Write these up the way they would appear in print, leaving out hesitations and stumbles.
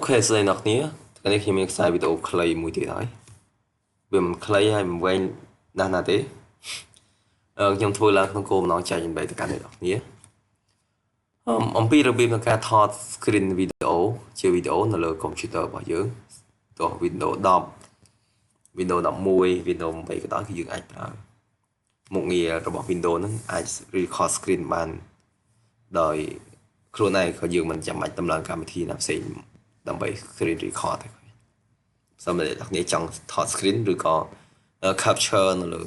Ok, xin chào các cái này khi mình xài video clay mùi tí đấy vì mình clay hay mình quen đàn là thế nhưng thôi là không cô nói chạy những bài tất cả này đọc nhé ông biết được mình cái thọt screen video chơi video là lừa computer bảo dưỡng tổ Windows đọc mùi Windows bảy cái đó thì dưỡng ảnh ra một nghĩa robot Windows nó ai record screen bàn đời khuôn này có dưỡng mình chậm mạnh tâm lòng cảm thi làm xịn đọc bảy screen record xong rồi đặc biệt trong thọt screen rồi có capture nó là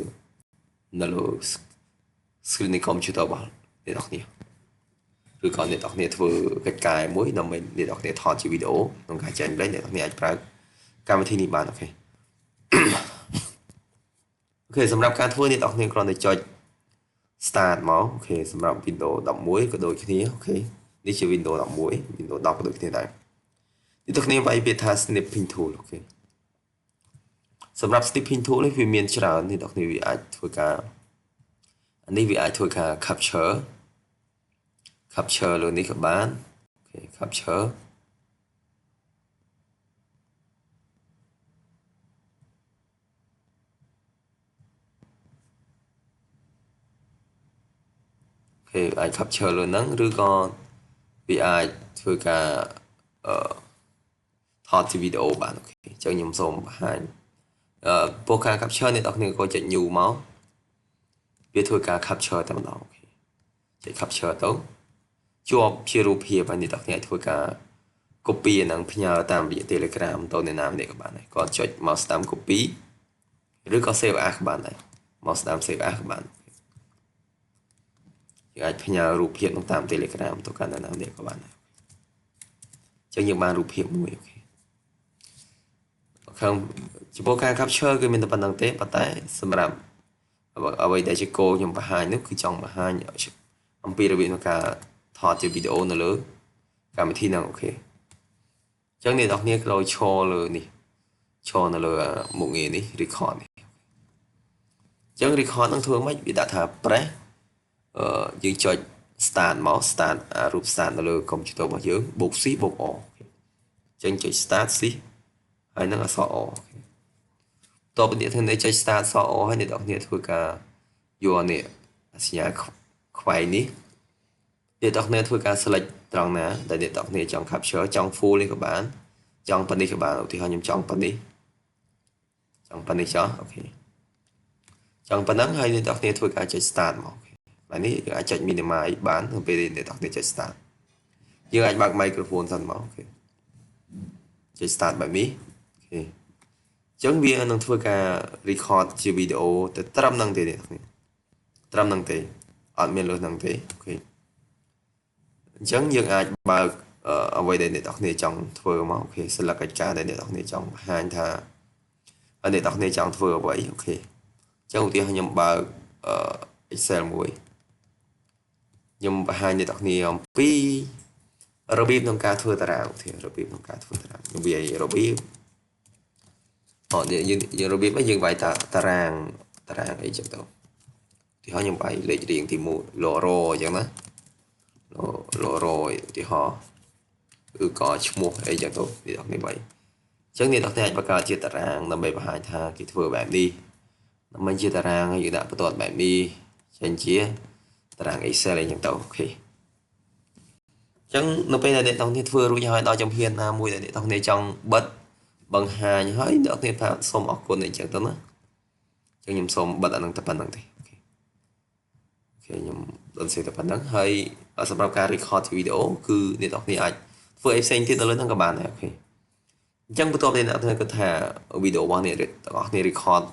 screenใน computer bảo để đọc nhiều rồi còn để đọc nhiều vừa cái mỗi năm mình để đọc nhiều thọt chỉ video nó cái chạy đấy để đọc nhiều cái cảm thấyนี่bạn ok ok สำหรับการធ្វើនេះអ្នកនរគ្រាន់តែចុច start មកអូខេសម្រាប់ Windows 11ក៏ដូចគ្នាអូខេនេះជា Windows 11 Windows 10ក៏ដូចគ្នាដែរនេះអ្នកគ្នាវាយពាក្យថា snipping tool អូខេសម្រាប់ snipping tool នេះវាមានច្រើននេះអ្នកគ្នាវាអាចធ្វើការនេះវាអាចធ្វើការ capture លើនេះក៏បានអូខេ capture អូខេអាច capture លើហ្នឹងឬក៏វាអាចធ្វើការថតជាវីដេអូបានអូខេអញ្ចឹងខ្ញុំសូមបង្ហាញពោលការ capture នេះអ្នកគ្នាក៏ចុច new មកវាធ្វើការ capture តែម្ដងអូខេចុច capture ទៅជាប់ជារូបភាពហើយនេះអ្នកគ្នាធ្វើការ copy ហ្នឹងផ្ញើតាមរយៈ Telegram ទៅអ្នកណាម្នាក់ក៏បានដែរគាត់ចុច mouse តាម copy ឬក៏ save as ក៏បានដែរ mouse តាម save as ក៏បានយើងអាចផ្ញើរូបភាពនឹងតាម Telegram ទៅកាន់អ្នកណាម្នាក់ក៏បានដែរអញ្ចឹងយើងបានរូបភាពមួយអូខេខាងចំពោះការ capture គឺមានតែប៉ុណ្្នឹងទេប៉ុន្តែសម្រាប់អ្វីដែលជាគោលខ្ញុំបង្ហាញនោះគឺចង់បង្ហាញអំពីរបៀបនៃការថតជាវីដេអូនៅលើកម្មវិធីហ្នឹងអូខេអញ្ចឹងអ្នកនរគ្នាក្រោយឈរលើនេះឈរនៅលើមុខងារនេះ record នេះអញ្ចឹង record ហ្នឹងធ្វើម៉េចវាដាក់ថា press យើងចុច start មក start រូប start នៅលើ computer របស់យើងបូក C បូក O អញ្ចឹងចុច start C ហើយនឹងអក្សរ O តបអ្នកធ្វើចុច start អក្សរ O ហើយអ្នកនរគ្នាធ្វើការយកនេះសញ្ញាខ្វែងនេះអ្នកនរគ្នាធ្វើការ select ត្រង់ណាដែលអ្នកនរគ្នាចង់ capture ចង់ full នេះក៏បានចង់ប៉ុណ្នេះក៏បានឧទាហរណ៍ខ្ញុំចង់ប៉ុណ្នេះចង់ប៉ុណ្នេះចុះអូខេចង់ប៉ុណ្ណឹងហើយអ្នកនរគ្នាធ្វើការចុច start មកបាទនេះយើងអាចចុច minimize បាននៅពេលអ្នកនរគ្នាចុច start យើងអាចបើក microphone សិនមកអូខេចុច start បែបនេះអូខេអញ្ចឹងវានឹងធ្វើការ record ជាវីដេអូទៅត្រឹមហ្នឹងទេអ្នកនរគ្នាត្រឹមហ្នឹងទេអត់មានលើសហ្នឹងទេអូខេអញ្ចឹងយើងអាចបើកអ្វីដែលអ្នកនរគ្នាចង់ធ្វើមកអូខេ select កិច្ចការដែលអ្នកនរគ្នាចង់បង្ហាញថាអ្នកនរគ្នាចង់ធ្វើអ្វីអូខេអញ្ចឹងឧទាហរណ៍ខ្ញុំបើកExcel មួយខ្ញុំបង្ហាញអ្នកនរគ្នាអំពីរបៀបក្នុងការធ្វើតារាងឧទាហរណ៍របៀបក្នុងការធ្វើតារាងវាយរបៀបយើងរបៀបហ្នឹងយើងវាយតារាងអីចឹងទៅឧទាហរណ៍ខ្ញុំវាយលេខរៀងទី1លរអញ្ចឹងណាលរឧទាហរណ៍ឬក៏ឈ្មោះអីចឹងទៅអ្នកនរគ្នាវាយអញ្ចឹងអ្នកនរគ្នាអាចបង្កើតជាតារាងដើម្បីបង្ហាញថាគេធ្វើបែបនេះដើម្បីជាតារាងហើយយើងដាក់បន្ទាត់បែបនេះចេញជាតារាង Excel អីចឹងទៅអូខេអញ្ចឹងនៅពេលដែលអ្នកនរគ្នាធ្វើរួចហើយដល់ជំហានណាមួយដែលអ្នកនរគ្នាចង់បិទបង្ហាញហើយអ្នកនរគ្នាថាសូមអរគុណអីចឹងទៅណាអញ្ចឹងខ្ញុំសូមបិទអានឹងតែប៉ុណ្្នឹងទេអូខេខ្ញុំដល់សេតែប៉ុណ្្នឹងហើយសម្រាប់ការ record វីដេអូគឺអ្នកនរគ្នាអាចធ្វើអីផ្សេងទៀតទៅលើហ្នឹងក៏បានដែរអូខេអញ្ចឹងបន្ទាប់ពីអ្នកនរគ្នាគិតថាវីដេអូរបស់អ្នកទាំងអស់គ្នា record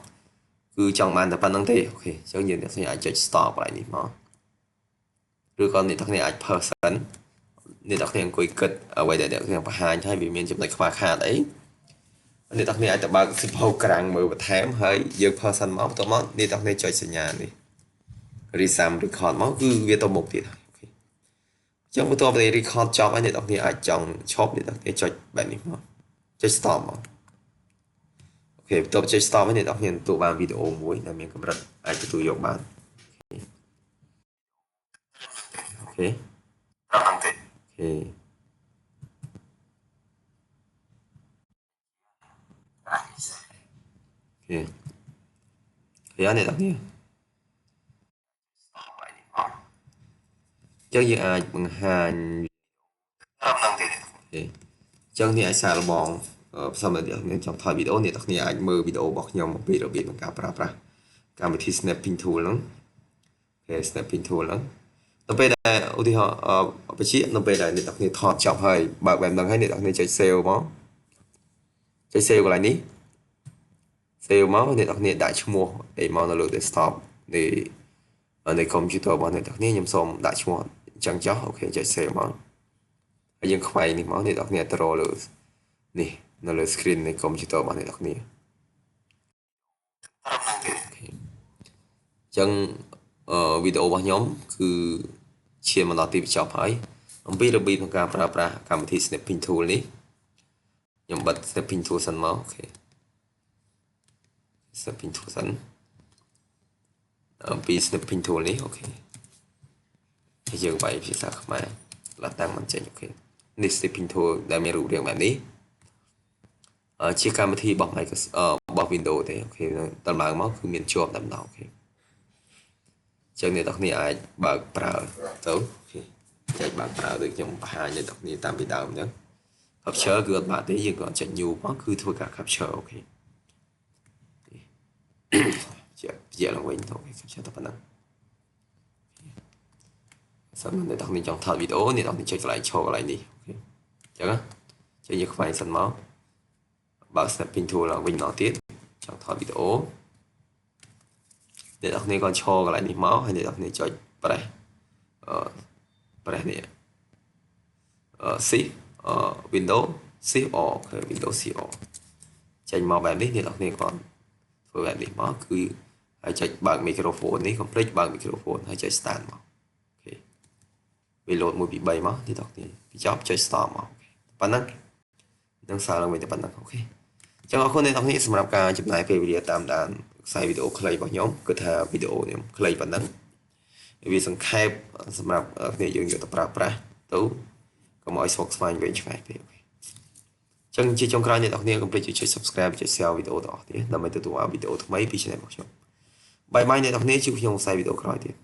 គឺចង់បានតែប៉ុណ្្នឹងទេអូខេអញ្ចឹងយើងអ្នកគ្នាអាចចុច stop កន្លែងនេះមកឬក៏អ្នកគ្នាអាច person អ្នកនរគ្នាអង្គុយគិតអ្វីដែលអ្នកគ្នាបង្ហាញហើយវាមានចំណុចខ្វះខាតអីអ្នកនរគ្នាអាចទៅបើកសិភៅក្រាំងមើលបន្ថែមហើយយើង person មកបន្ទាប់មកអ្នកនរគ្នាចុចសញ្ញានេះ resum record មកគឺវាទៅមុខទៀតអូខេអញ្ចឹងបន្ទាប់ពី record ចប់ហើយអ្នកនរគ្នាអាចចង់ឈប់អ្នកនរគ្នាចុចបែបនេះមកចុច stop មកអូខេបន្ទាប់ចុច stop ហើយអ្នកនរគ្នាទទួលបានវីដេអូមួយដែលមានកម្រិតអាចទទួលយកបានអូខេអូខេ Thế này đặc biệt chắc như ai bằng hàng chẳng thì ai xài là bọn sao mà được nên trong thời video này đặc biệt ai mơ video bọc nhau một video biệt bằng cả pra cảm thấy snapping tool lắm snapping tool lắm nó bây giờ ưu tiên họ bây giờ nó bây giờ đặc biệt thọt chọc hơi bạn bạn đang hay này đặc biệt chạy sale máu chạy sale lại ní sale máu này đặc biệt đại chung mua để máu nó được desktop đểในคอมพิวเตอร์บอลในđặc biệt nhầm xóm đại chung mua chẳng chó ok chạy sale máu ở dân khoai này máu này đặc biệt trò lửa nè nó là screenในคอมพิวเตอร์บอลในđặc biệt chẳng videoរបស់ខ្ញុំគឺឈានមកដល់ទីបញ្ចប់ហើយអំពីរបៀបក្នុងការប្រើប្រាស់កម្មវិធី snapping tool នេះខ្ញុំបិទ snapping tool សិនមកអូខេ snapping tool សិនអំពី snapping tool នេះអូខេហើយយើងបាយភាសាខ្មែរឡាតាំងមិនចេញអូខេនេះ snapping tool ដែលមានរូបរាងបែបនេះជាកម្មវិធីរបស់ Microsoft របស់ Windows ទេអូខេតម្លើងមកគឺមានជាប់តែម្ដងអូខេចឹងអ្នកទាំងគ្នាអាចបើកប្រើទៅចែកបើកប្រើដូចខ្ញុំបង្ហាញអ្នកទាំងគ្នាតាមពីដើមអញ្ចឹង capture គឺអត់បាក់ទេយើងក៏ចុច new មកគឺធ្វើការ capture អូខេជាឡើងវិញទៅ capture តែប៉ុណ្ណឹងសិនអ្នកទាំងគ្នាចង់ថតវីដេអូអ្នកទាំងគ្នាចុចកន្លែងឈរកន្លែងនេះអូខេអញ្ចឹងចុចយកខ្វែងសិនមកបើក snapping tool ឡើងវិញម្ដងទៀតចង់ថតវីដេអូអ្នកទាំងគ្នាក៏ឈរកន្លែងនេះមកហើយអ្នកទាំងគ្នាចុចប្រេះប្រេះនេះshift window shift O គឺ window shift O ចេញមកបែបនេះអ្នកទាំងគ្នាក៏ធ្វើបែបនេះមកគឺហើយចុចបើក microphone នេះ complete បើក microphone ហើយចុច start មកអូខេវាលោត1 2 3មកអ្នកទាំងគ្នាពីចប់ចុច stop មកប៉ុណ្ណឹងនឹងសារឡើងវិញតែប៉ុណ្ណឹងអូខេចឹងអរគុណអ្នកទាំងគ្នាសម្រាប់ការចំណាយពេលវេលាតាមដានខ្សែវីដេអូខ្លីរបស់ខ្ញុំគឺថាវីដេអូនេះខ្លីប៉ុណ្ណឹងវាសង្ខេបសម្រាប់គ្នាយើងយកទៅប្រើប្រាស់ទៅកុំឲ្យស្មុគស្មាញវែងឆ្ងាយពេកចឹងជាចុងក្រោយអ្នកទាំងគ្នាកុំភ្លេចចុច subscribe ចុច share វីដេអូទាំងអស់គ្នាដើម្បីទទួលបានវីដេអូថ្មីពី channel របស់ខ្ញុំបាយបាយអ្នកទាំងគ្នាជួបខ្ញុំក្នុងខ្សែវីដេអូក្រោយទៀត